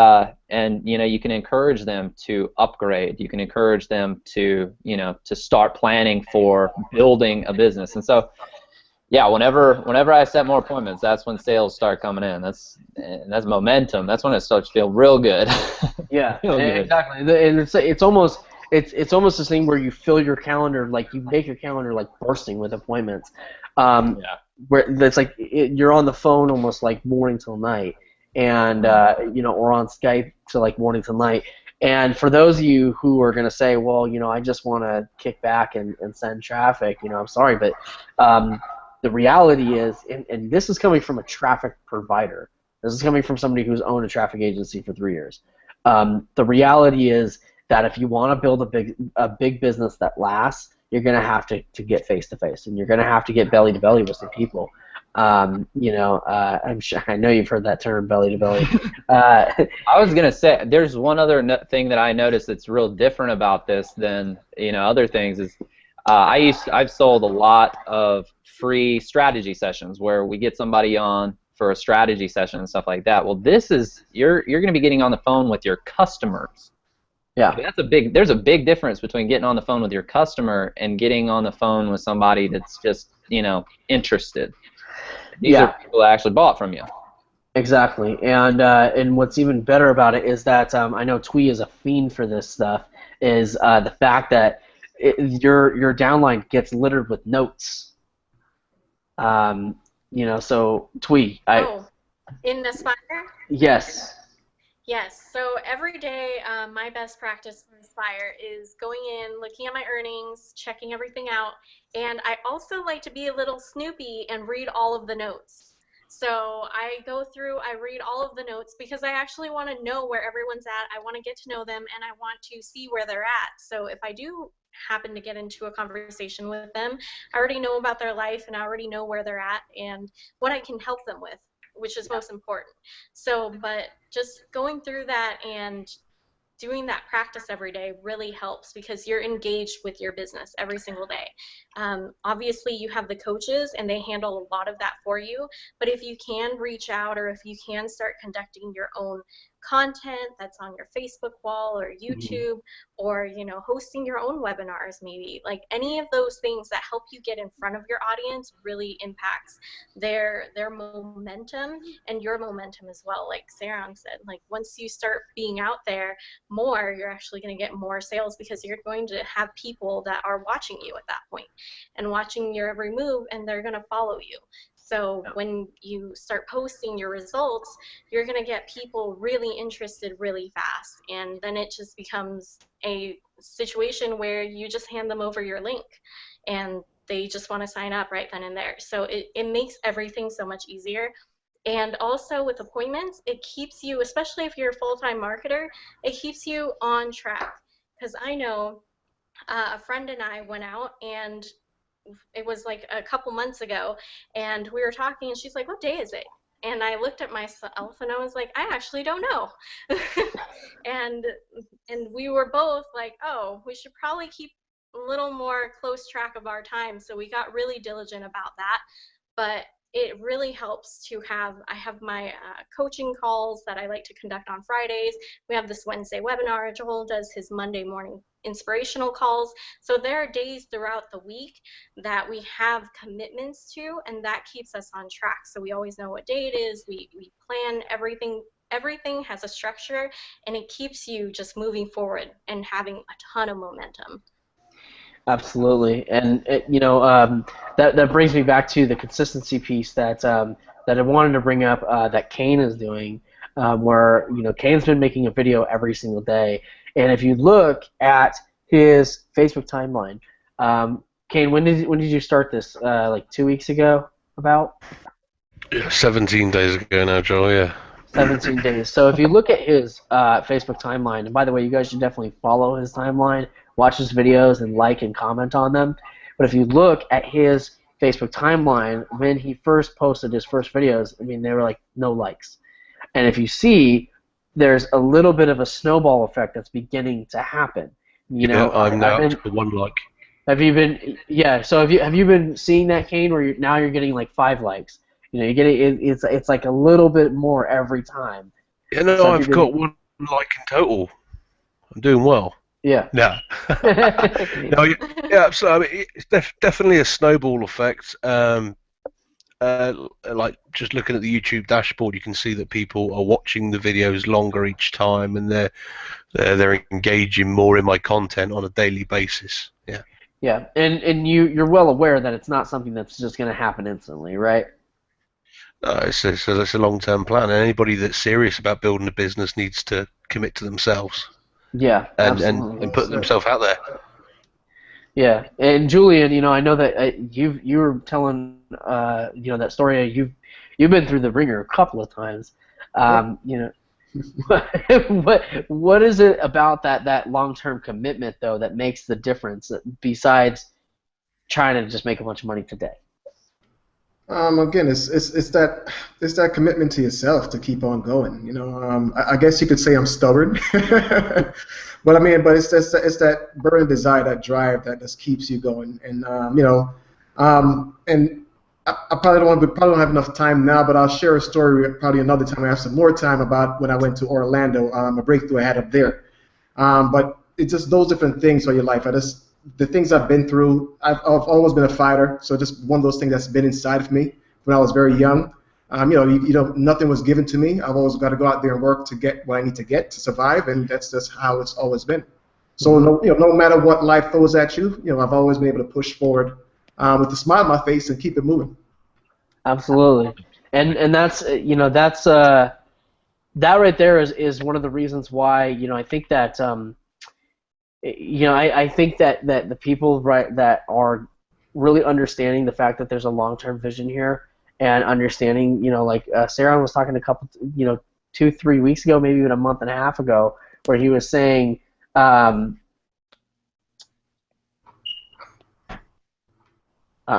you can encourage them to upgrade. You can encourage them to start planning for building a business. And so, yeah, whenever I set more appointments, that's when sales start coming in. That's momentum. That's when it starts to feel real good. Yeah, Real good. exactly. And it's almost this thing where you fill your calendar, like you make your calendar like bursting with appointments. Where it's like you're on the phone almost like morning till night. And or on Skype to like morning till night. And for those of you who are going to say, well, I just want to kick back and send traffic, I'm sorry, but the reality is, and this is coming from a traffic provider. This is coming from somebody who's owned a traffic agency for 3 years. The reality is that if you want to build a big business that lasts, you're going to have to get face to face, and you're going to have to get belly to belly with some people. I'm sure, I know you've heard that term, belly to belly. I was gonna say, there's one other thing that I noticed that's real different about this than other things is I've sold a lot of free strategy sessions where we get somebody on for a strategy session and stuff like that. Well, this is you're gonna be getting on the phone with your customers. Yeah, there's a big difference between getting on the phone with your customer and getting on the phone with somebody that's just interested. These are people that actually bought from you. Exactly, and what's even better about it is that I know Twee is a fiend for this stuff. Is the fact that your downline gets littered with notes. So Twee, in Aspire? Yes. Yes, so every day my best practice in Inspire is going in, looking at my earnings, checking everything out, and I also like to be a little snoopy and read all of the notes. So I go through, I read all of the notes because I actually want to know where everyone's at. I want to get to know them, and I want to see where they're at. So if I do happen to get into a conversation with them, I already know about their life, and I already know where they're at and what I can help them with, which is most important. So, but just going through that and doing that practice every day really helps because you're engaged with your business every single day. Obviously, you have the coaches and they handle a lot of that for you, but if you can reach out or if you can start conducting your own content that's on your Facebook wall or YouTube, or hosting your own webinars, maybe like any of those things that help you get in front of your audience really impacts their momentum and your momentum as well. Like Saron said, like once you start being out there more, you're actually going to get more sales because you're going to have people that are watching you at that point and watching your every move, and they're going to follow you. So when you start posting your results, you're going to get people really interested really fast, and then it just becomes a situation where you just hand them over your link and they just want to sign up right then and there. So it makes everything so much easier. And also with appointments, it keeps you, especially if you're a full-time marketer, it keeps you on track. Because I know a friend and I went out, and it was like a couple months ago, and we were talking, and she's like, "What day is it?" And I looked at myself, and I was like, "I actually don't know." and we were both like, "Oh, we should probably keep a little more close track of our time." So we got really diligent about that. But it really helps to have, I have my coaching calls that I like to conduct on Fridays. We have this Wednesday webinar. Joel does his Monday morning inspirational calls. So there are days throughout the week that we have commitments to, and that keeps us on track. So we always know what day it is. We plan everything. Everything has a structure, and it keeps you just moving forward and having a ton of momentum. Absolutely, and that brings me back to the consistency piece that I wanted to bring up that Kane is doing, where Kane's been making a video every single day, and if you look at his Facebook timeline, Kane, when did you start this? Like 2 weeks ago, about? Yeah, 17 days ago now, Joel. Yeah. 17 days. So if you look at his Facebook timeline, and by the way, you guys should definitely follow his timeline, watch his videos, and like and comment on them. But if you look at his Facebook timeline, when he first posted his first videos, I mean, they were like no likes. And if you see, there's a little bit of a snowball effect that's beginning to happen. I'm now up to 1 like. Have you been? Yeah. So have you been seeing that, Kane? Where now you're getting like 5 likes. You're getting it's like a little bit more every time. Yeah, no, so I've got 1 like in total. I'm doing well. Yeah. No. No. Yeah, absolutely. I mean, it's definitely a snowball effect. Like just looking at the YouTube dashboard, you can see that people are watching the videos longer each time, and they're engaging more in my content on a daily basis. Yeah. Yeah, and you're well aware that it's not something that's just going to happen instantly, right? It's a long-term plan, and anybody that's serious about building a business needs to commit to themselves. Yeah, and put themselves out there. Yeah, and Julian, I know that you were telling that story. You've been through the ringer a couple of times. What is it about that long-term commitment though that makes the difference besides trying to just make a bunch of money today? Again, it's that commitment to yourself to keep on going. I guess you could say I'm stubborn, but it's that burning desire, that drive that just keeps you going. And and I probably don't have enough time now, but I'll share a story probably another time. I have some more time about when I went to Orlando, a breakthrough I had up there. But it's just those different things in your life. The things I've been through, I've always been a fighter, so just one of those things that's been inside of me when I was very young. Nothing was given to me. I've always got to go out there and work to get what I need to get to survive, and that's just how it's always been. So no matter what life throws at you, I've always been able to push forward with a smile on my face and keep it moving. Absolutely, and that's that right there is one of the reasons why I think that. I think that the people that are really understanding the fact that there's a long-term vision here and understanding, like Saron was talking a couple, 2-3 weeks ago, maybe even a month and a half ago, where he was saying, I'm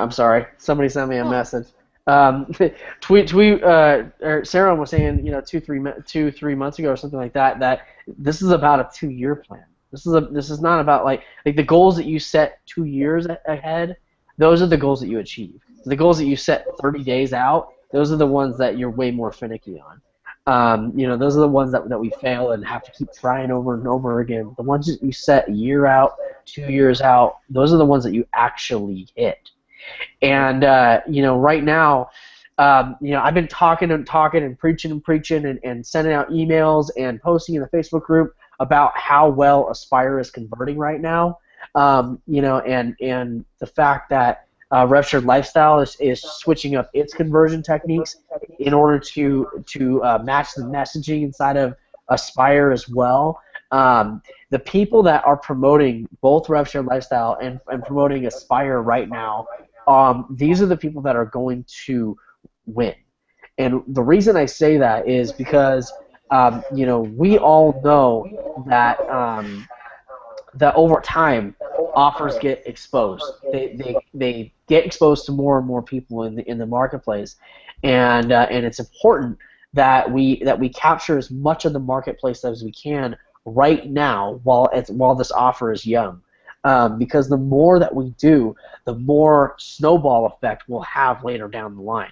sorry, somebody sent me a message. or Sarah was saying, 3 months ago or something like that, that this is about a 2-year plan. This is not about like the goals that you set 2 years ahead. Those are the goals that you achieve. The goals that you set 30 days out, those are the ones that you're way more finicky on. Those are the ones that we fail and have to keep trying over and over again. The ones that you set a year out, 2 years out, those are the ones that you actually hit. And right now, I've been talking and preaching and sending out emails and posting in the Facebook group about how well Aspire is converting right now. And the fact that RevShared Lifestyle is switching up its conversion techniques in order to match the messaging inside of Aspire as well. The people that are promoting both RevShared Lifestyle and promoting Aspire right now, these are the people that are going to win. And the reason I say that is because we all know that that over time offers get exposed. They get exposed to more and more people in the marketplace, and it's important that we capture as much of the marketplace as we can right now while this offer is young. Because the more that we do, the more snowball effect we'll have later down the line.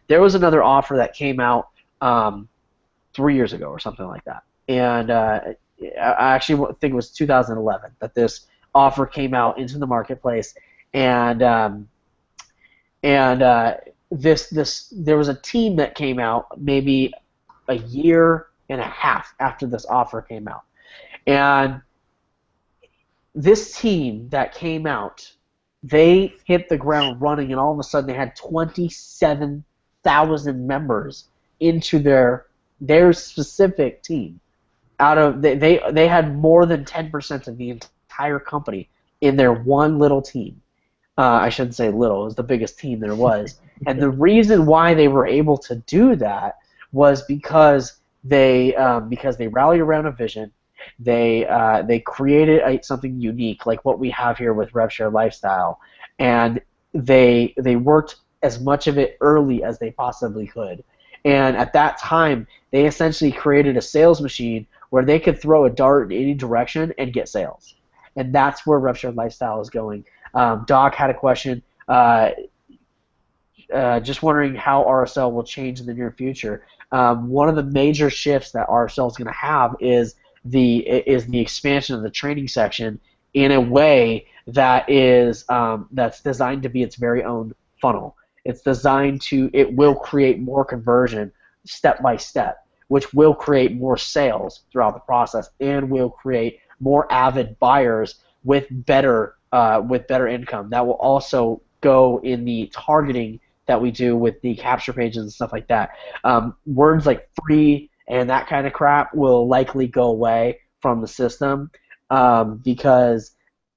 There was another offer that came out 3 years ago or something like that, and I actually think it was 2011 that this offer came out into the marketplace, and there was a team that came out maybe a year and a half after this offer came out, and this team that came out, they hit the ground running, and all of a sudden they had 27,000 members into their specific team. They had more than 10% of the entire company in their one little team. I shouldn't say little; it was the biggest team there was. And the reason why they were able to do that was because they rallied around a vision. They created something unique, like what we have here with RevShare Lifestyle, and they worked as much of it early as they possibly could. And at that time, they essentially created a sales machine where they could throw a dart in any direction and get sales. And that's where RevShare Lifestyle is going. Doc had a question. Just wondering how RSL will change in the near future. One of the major shifts that RSL is going to have is the expansion of the training section in a way that is that's designed to be its very own funnel. It will create more conversion step by step, which will create more sales throughout the process and will create more avid buyers with better income. That will also go in the targeting that we do with the capture pages and stuff like that. Words like free and that kind of crap will likely go away from the system because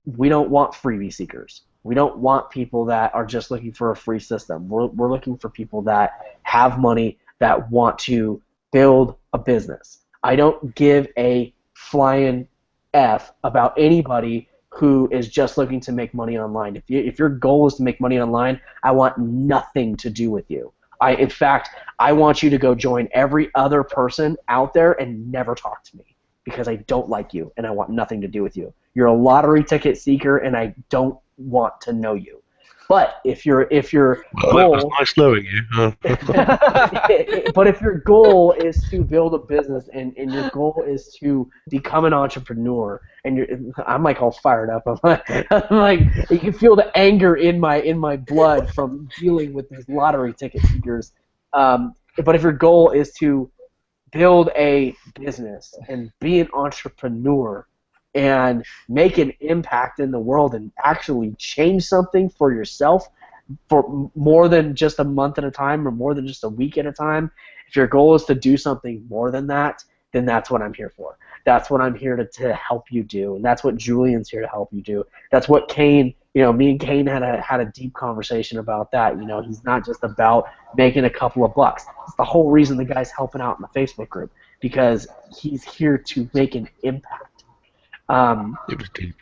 we don't want freebie seekers. We don't want people that are just looking for a free system. We're looking for people that have money that want to build a business. I don't give a flying F about anybody who is just looking to make money online. If your goal is to make money online, I want nothing to do with you. In fact, I want you to go join every other person out there and never talk to me because I don't like you and I want nothing to do with you. You're a lottery ticket seeker and I don't want to know you. But if your goal, it was nice knowing you. But if your goal is to build a business and your goal is to become an entrepreneur, and I'm like all fired up. I'm like you can feel the anger in my blood from dealing with these lottery ticket seekers. But if your goal is to build a business and be an entrepreneur and make an impact in the world and actually change something for yourself for more than just a month at a time or more than just a week at a time, if your goal is to do something more than that, then that's what I'm here for. That's what I'm here to help you do, and that's what Julian's here to help you do. That's what Kane, me and Kane had a deep conversation about that. He's not just about making a couple of bucks. It's the whole reason the guy's helping out in the Facebook group, because he's here to make an impact. It was deep.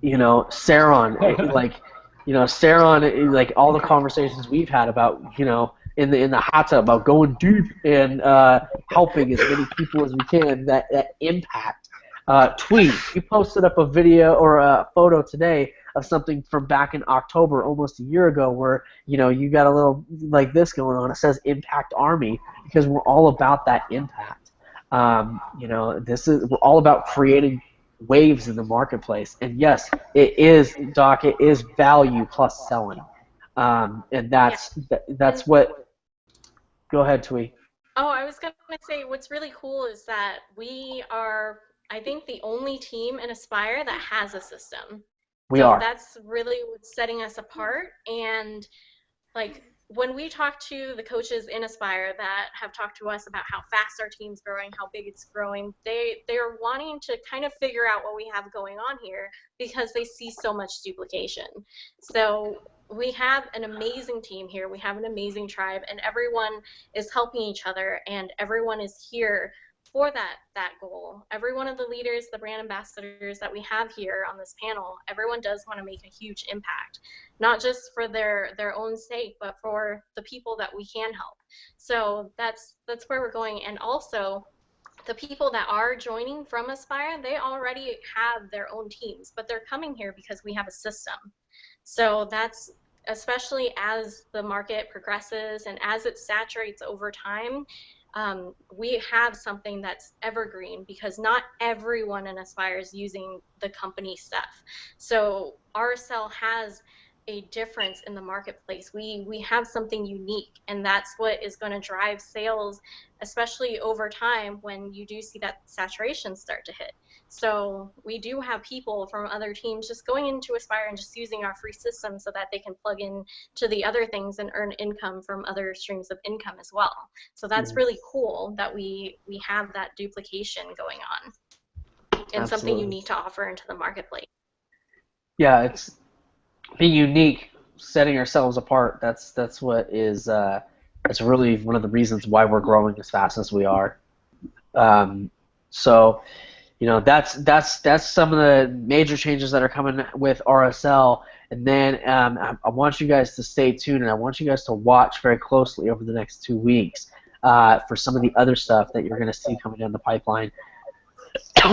Saron, Saron, like all the conversations we've had about, in the hot tub about going deep and helping as many people as we can. That impact. Tweet. You posted up a video or a photo today of something from back in October, almost a year ago, where you got a little like this going on. It says Impact Army because we're all about that impact. We're all about creating waves in the marketplace. And yes, it is, Doc. It is value plus selling, and that's what. Go ahead, Twee. Oh, I was going to say what's really cool is that we are, I think, the only team in Aspire that has a system. We So are. that's really what's setting us apart. And like when we talk to the coaches in Aspire that have talked to us about how fast our team's growing, how big it's growing, they're wanting to kind of figure out what we have going on here because they see so much duplication. So we have an amazing team here. We have an amazing tribe, and everyone is helping each other, and everyone is here for that goal. Every one of the leaders, the brand ambassadors that we have here on this panel, everyone does want to make a huge impact, not just for their own sake, but for the people that we can help. So that's where we're going. And also, the people that are joining from Aspire, they already have their own teams, but they're coming here because we have a system. So that's, especially as the market progresses and as it saturates over time, we have something that's evergreen because not everyone in Aspire is using the company stuff. So RSL has a difference in the marketplace. We have something unique, and that's what is going to drive sales, especially over time when you do see that saturation start to hit. So we do have people from other teams just going into Aspire and just using our free system so that they can plug in to the other things and earn income from other streams of income as well. So that's really cool that we have that duplication going on and something unique to offer into the marketplace. Yeah, it's being unique, setting ourselves apart. That's what is. That's really one of the reasons why we're growing as fast as we are. So, that's some of the major changes that are coming with RSL. And then I want you guys to stay tuned, and I want you guys to watch very closely over the next 2 weeks for some of the other stuff that you're going to see coming down the pipeline.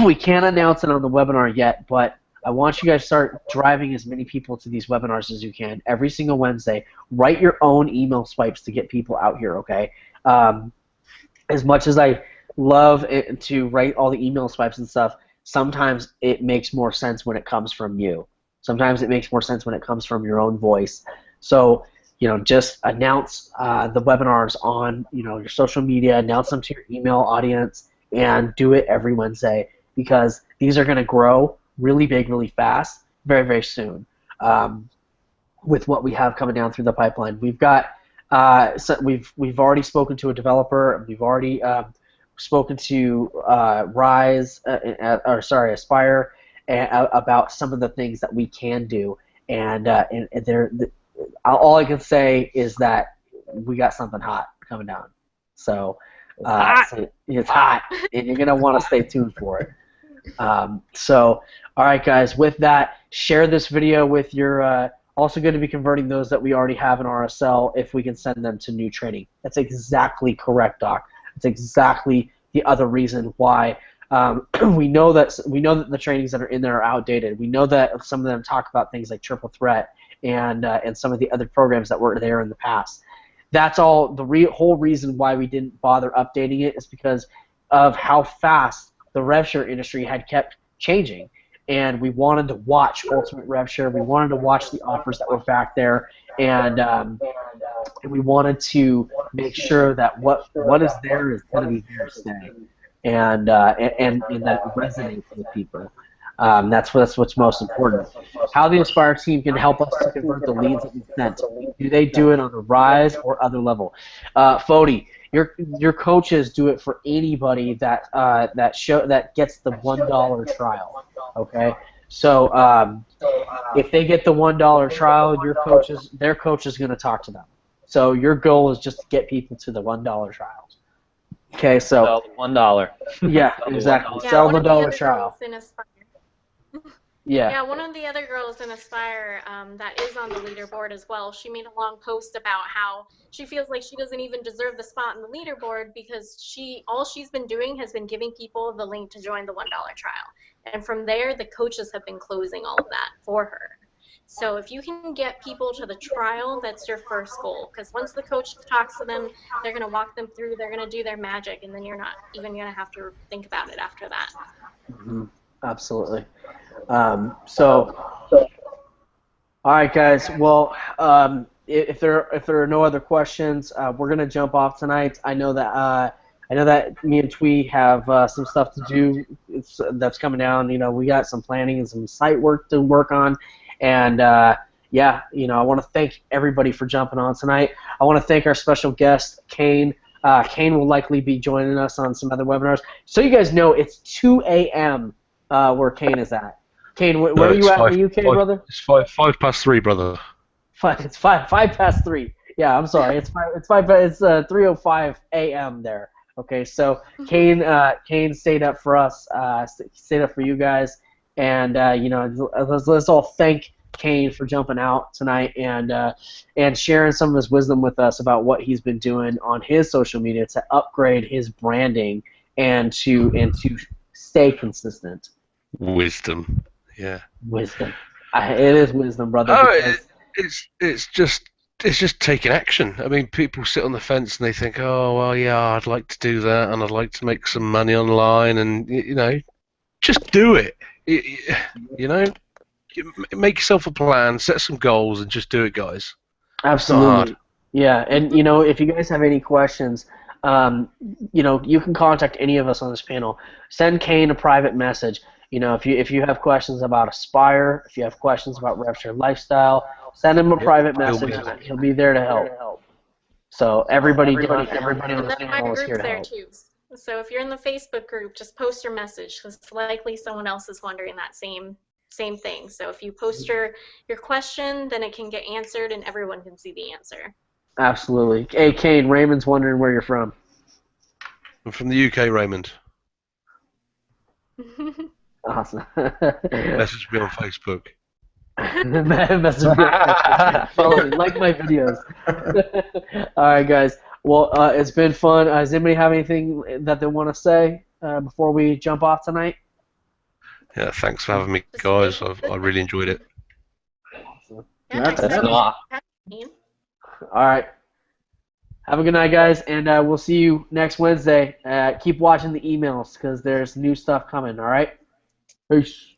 We can't announce it on the webinar yet, but I want you guys to start driving as many people to these webinars as you can every single Wednesday. Write your own email swipes to get people out here, okay? As much as I love to write all the email swipes and stuff, sometimes it makes more sense when it comes from you. Sometimes it makes more sense when it comes from your own voice. So, just announce the webinars on, your social media, announce them to your email audience, and do it every Wednesday because these are going to grow really big, really fast, very, very soon. With what we have coming down through the pipeline, we've got we've already spoken to a developer. We've already spoken to Aspire, about some of the things that we can do, and all I can say is that we got something hot coming down. So it's hot, and you're gonna want to stay tuned for it. So, all right, guys. With that, share this video with your. Also, going to be converting those that we already have in RSL if we can send them to new training. That's exactly correct, Doc. That's exactly the other reason why we know that the trainings that are in there are outdated. We know that some of them talk about things like triple threat and some of the other programs that were there in the past. That's all. The whole reason why we didn't bother updating it is because of how fast the rev share industry had kept changing, and we wanted to watch Ultimate Rev Share. We wanted to watch the offers that were back there, and we wanted to make sure that what is there is going to be here to stay, and that it resonates with people. That's what's most important. How the Aspire team can help us to convert the leads that we sent. Do they do it on a Rise or other level? Fody, your coaches do it for anybody that gets the $1 trial. Okay, so if they get the $1 trial, their coach is going to talk to them. So your goal is just to get people to the $1 trials. Okay, so $1. Yeah, exactly. Yeah, Sell one the of the $1 other trial. goals in Aspire. Yeah. Yeah, one of the other girls in Aspire that is on the leaderboard as well, she made a long post about how she feels like she doesn't even deserve the spot in the leaderboard because all she's been doing has been giving people the link to join the $1 trial. And from there, the coaches have been closing all of that for her. So if you can get people to the trial, that's your first goal. Because once the coach talks to them, they're going to walk them through, they're going to do their magic, and then you're not even going to have to think about it after that. Mm-hmm. Absolutely. So, all right, guys. Well, if there are no other questions, we're gonna jump off tonight. I know that me and Twee have some stuff to do that's coming down. You know, we got some planning and some site work to work on, and yeah, you know, I want to thank everybody for jumping on tonight. I want to thank our special guest, Kane. Kane will likely be joining us on some other webinars. So you guys know it's 2 a.m. Where Kane is at. Kane, where are you at in the UK, brother? It's 5:03, brother. It's five past 3. Yeah, I'm sorry. It's 3:05 a.m. there. Okay, so Kane stayed up for us, stayed up for you guys, and you know, let's all thank Kane for jumping out tonight and sharing some of his wisdom with us about what he's been doing on his social media to upgrade his branding and to stay consistent. Wisdom, yeah. Wisdom. It is wisdom, brother. Oh, it's just taking action. I mean, people sit on the fence and they think, oh well, yeah, I'd like to do that, and I'd like to make some money online, and you know, just do it. You know, make yourself a plan, set some goals, and just do it, guys. Absolutely. It's not hard. Yeah, and you know, if you guys have any questions, you know, you can contact any of us on this panel. Send Kane a private message. You know, if you have questions about Aspire, if you have questions about RevShare Lifestyle, send him a private message. He'll be there to help. So everybody on this panel is here to help. Too. So if you're in the Facebook group, just post your message because likely someone else is wondering that same thing. So if you post your question, then it can get answered and everyone can see the answer. Absolutely. Hey, Kane, Raymond's wondering where you're from. I'm from the UK, Raymond. Awesome. Message me on Facebook. Message me on Facebook. Follow me, like my videos. All right, guys. Well, it's been fun. Does anybody have anything that they want to say before we jump off tonight? Yeah, thanks for having me, guys. I really enjoyed it. All right. Have a good night, guys, and we'll see you next Wednesday. Keep watching the emails because there's new stuff coming, all right? Peace.